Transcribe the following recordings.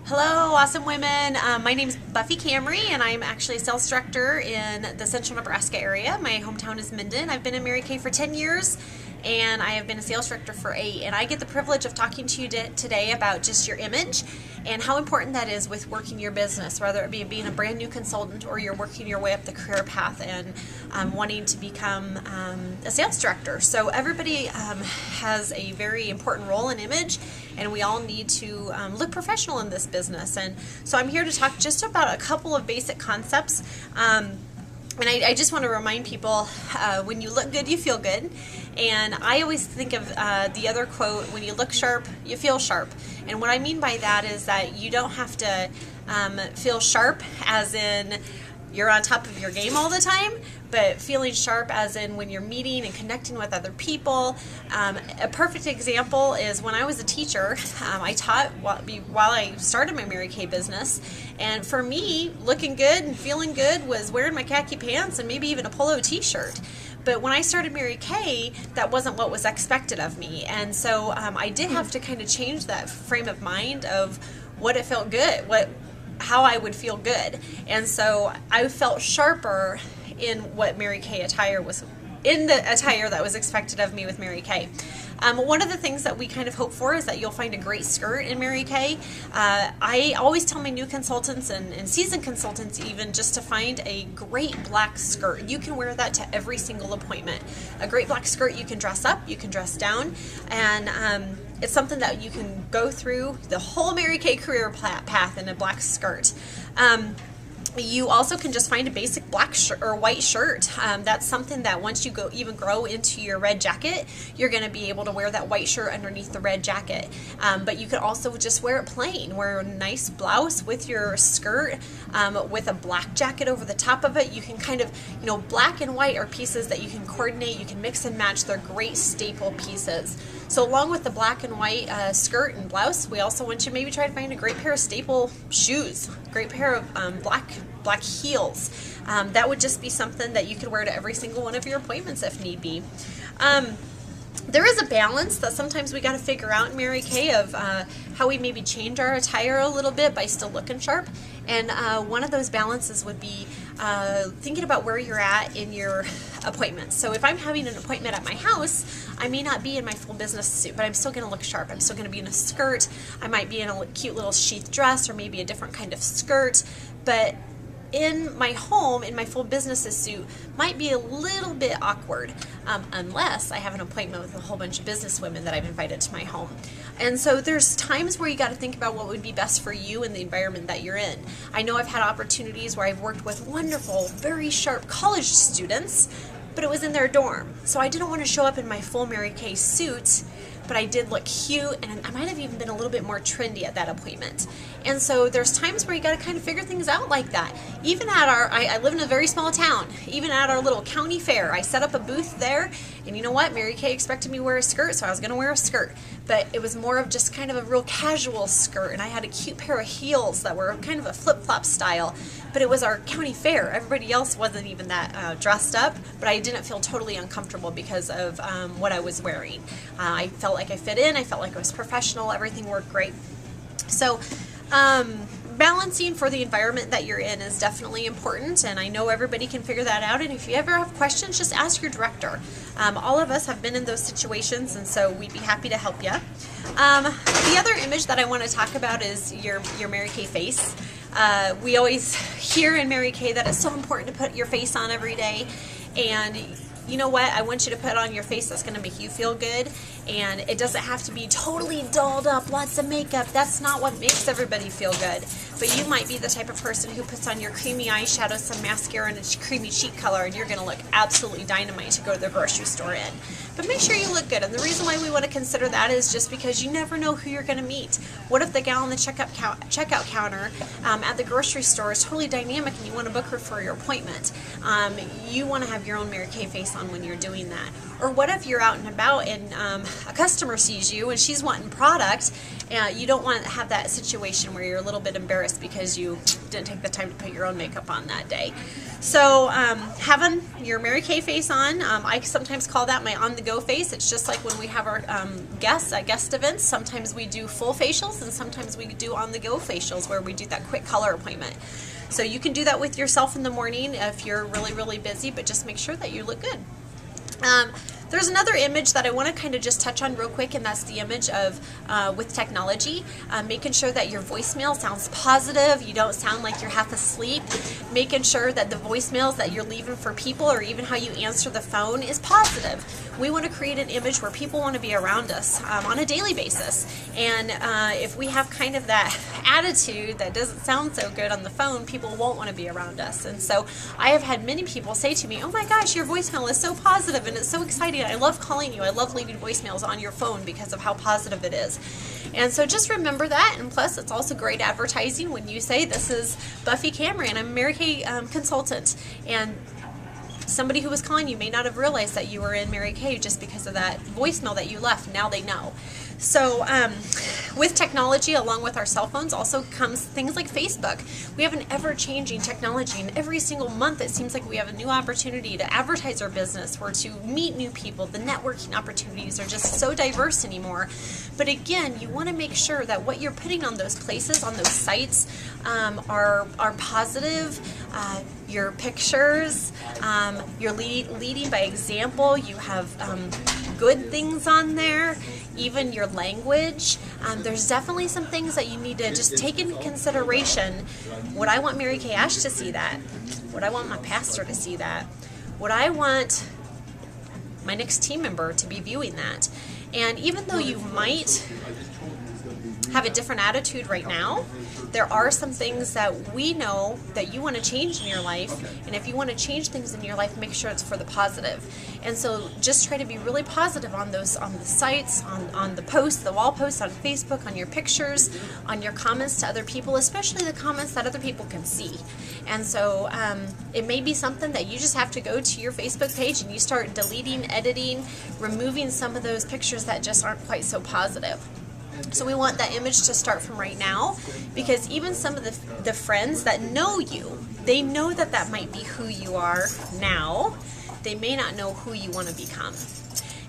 Hello, awesome women. My name is Buffi Kamery, and I'm actually a sales director in the central Nebraska area. My hometown is Minden. I've been in Mary Kay for 10 years, and I have been a sales director for 8. And I get the privilege of talking to you today about just your image and how important that is with working your business, whether it be being a brand new consultant or you're working your way up the career path and wanting to become a sales director. So everybody has a very important role in image, and we all need to look professional in this business. And so I'm here to talk just about a couple of basic concepts. And I just want to remind people, when you look good, you feel good. And I always think of the other quote, when you look sharp, you feel sharp. And what I mean by that is that you don't have to feel sharp as in you're on top of your game all the time, but feeling sharp as in when you're meeting and connecting with other people. A perfect example is when I was a teacher, I taught while I started my Mary Kay business, and for me, looking good and feeling good was wearing my khaki pants and maybe even a polo t-shirt. But when I started Mary Kay, that wasn't what was expected of me, and so I did have to kind of change that frame of mind of what it felt good, how I would feel good. And so I felt sharper in what Mary Kay attire was, in the attire that was expected of me with Mary Kay. One of the things that we kind of hope for is that you'll find a great skirt in Mary Kay. I always tell my new consultants and seasoned consultants even just to find a great black skirt. You can wear that to every single appointment. A great black skirt, you can dress up, you can dress down, and it's something that you can go through the whole Mary Kay career path in a black skirt. You also can just find a basic black shirt or white shirt. That's something that once you even grow into your red jacket, you're going to be able to wear that white shirt underneath the red jacket. But you could also just wear it plain. Wear a nice blouse with your skirt with a black jacket over the top of it. You can kind of, black and white are pieces that you can coordinate. You can mix and match. They're great staple pieces. So along with the black and white skirt and blouse, we also want you to maybe try to find a great pair of staple shoes, great pair of black heels. That would just be something that you could wear to every single one of your appointments if need be. There is a balance that sometimes we got to figure out in Mary Kay of how we maybe change our attire a little bit by still looking sharp. And one of those balances would be thinking about where you're at in your appointments. So if I'm having an appointment at my house, I may not be in my full business suit, but I'm still going to look sharp. I'm still going to be in a skirt. I might be in a cute little sheath dress or maybe a different kind of skirt. But in my home, in my full business suit, might be a little bit awkward unless I have an appointment with a whole bunch of business women that I've invited to my home. And so there's times where you got to think about what would be best for you in the environment that you're in. I know I've had opportunities where I've worked with wonderful, very sharp college students, but it was in their dorm. So I didn't want to show up in my full Mary Kay suit, but I did look cute, and I might have even been a little bit more trendy at that appointment. And so there's times where you got to kind of figure things out like that. Even at I live in a very small town, even at our little county fair, I set up a booth there, and you know what? Mary Kay expected me to wear a skirt, so I was going to wear a skirt. But it was more of just kind of a real casual skirt, and I had a cute pair of heels that were kind of a flip-flop style. But it was our county fair. Everybody else wasn't even that dressed up, but I didn't feel totally uncomfortable because of what I was wearing. I felt like I fit in. I felt like I was professional. Everything worked great. So balancing for the environment that you're in is definitely important, and I know everybody can figure that out. And if you ever have questions, just ask your director. All of us have been in those situations, and so we'd be happy to help you. The other image that I want to talk about is your Mary Kay face. We always hear in Mary Kay that it's so important to put your face on every day, and you know what? I want you to put on your face that's going to make you feel good, and it doesn't have to be totally dolled up, lots of makeup. That's not what makes everybody feel good. But you might be the type of person who puts on your creamy eyeshadow, some mascara, and a creamy cheek color, and you're going to look absolutely dynamite to go to the grocery store in. But make sure you look good, and the reason why we want to consider that is just because you never know who you're going to meet. What if the gal on the checkout counter at the grocery store is totally dynamic and you want to book her for your appointment? You want to have your own Mary Kay face on when you're doing that. Or what if you're out and about and a customer sees you and she's wanting product You don't want to have that situation where you're a little bit embarrassed because you didn't take the time to put your own makeup on that day. So having your Mary Kay face on, I sometimes call that my on-the-go face. It's just like when we have our guests at guest events. Sometimes we do full facials and sometimes we do on-the-go facials where we do that quick color appointment. So you can do that with yourself in the morning if you're really, really busy, but just make sure that you look good. There's another image that I want to kind of just touch on real quick, and that's the image of with technology, making sure that your voicemail sounds positive, you don't sound like you're half asleep, making sure that the voicemails that you're leaving for people or even how you answer the phone is positive. We want to create an image where people want to be around us on a daily basis, and if we have kind of that attitude that doesn't sound so good on the phone, people won't want to be around us. And so I have had many people say to me, oh my gosh, your voicemail is so positive and it's so exciting. I love calling you. I love leaving voicemails on your phone because of how positive it is. And so just remember that, and plus it's also great advertising when you say, this is Buffi Kamery and I'm a Mary Kay consultant, and somebody who was calling you may not have realized that you were in Mary Kay just because of that voicemail that you left. Now they know. So with technology, along with our cell phones, also comes things like Facebook. We have an ever-changing technology, and every single month it seems like we have a new opportunity to advertise our business or to meet new people. The networking opportunities are just so diverse anymore. But again, you want to make sure that what you're putting on those places, on those sites, are positive. Your pictures, you're leading by example. You have good things on there, even your language. There's definitely some things that you need to just take into consideration. Would I want Mary Kay Ash to see that? Would I want my pastor to see that? Would I want my next team member to be viewing that? And even though you might have a different attitude right now, there are some things that we know that you want to change in your life, and if you want to change things in your life, make sure it's for the positive. And so just try to be really positive on those, on the sites, on the posts, the wall posts on Facebook, on your pictures, on your comments to other people, especially the comments that other people can see. And so it may be something that you just have to go to your Facebook page and you start deleting, editing, removing some of those pictures that just aren't quite so positive. So we want that image to start from right now, because even some of the friends that know you, they know that that might be who you are now. They may not know who you want to become.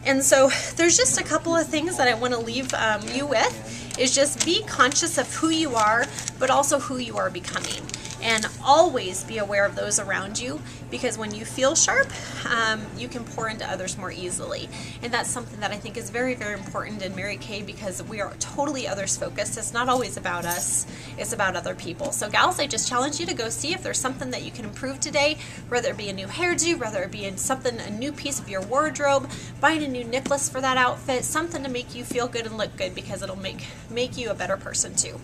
And so there's just a couple of things that I want to leave you with, is just be conscious of who you are, but also who you are becoming. And always be aware of those around you, because when you feel sharp, you can pour into others more easily. And that's something that I think is very, very important in Mary Kay, because we are totally others focused. It's not always about us, it's about other people. So gals, I just challenge you to go see if there's something that you can improve today, whether it be a new hairdo, whether it be in something, a new piece of your wardrobe, buying a new necklace for that outfit, something to make you feel good and look good, because it'll make you a better person too.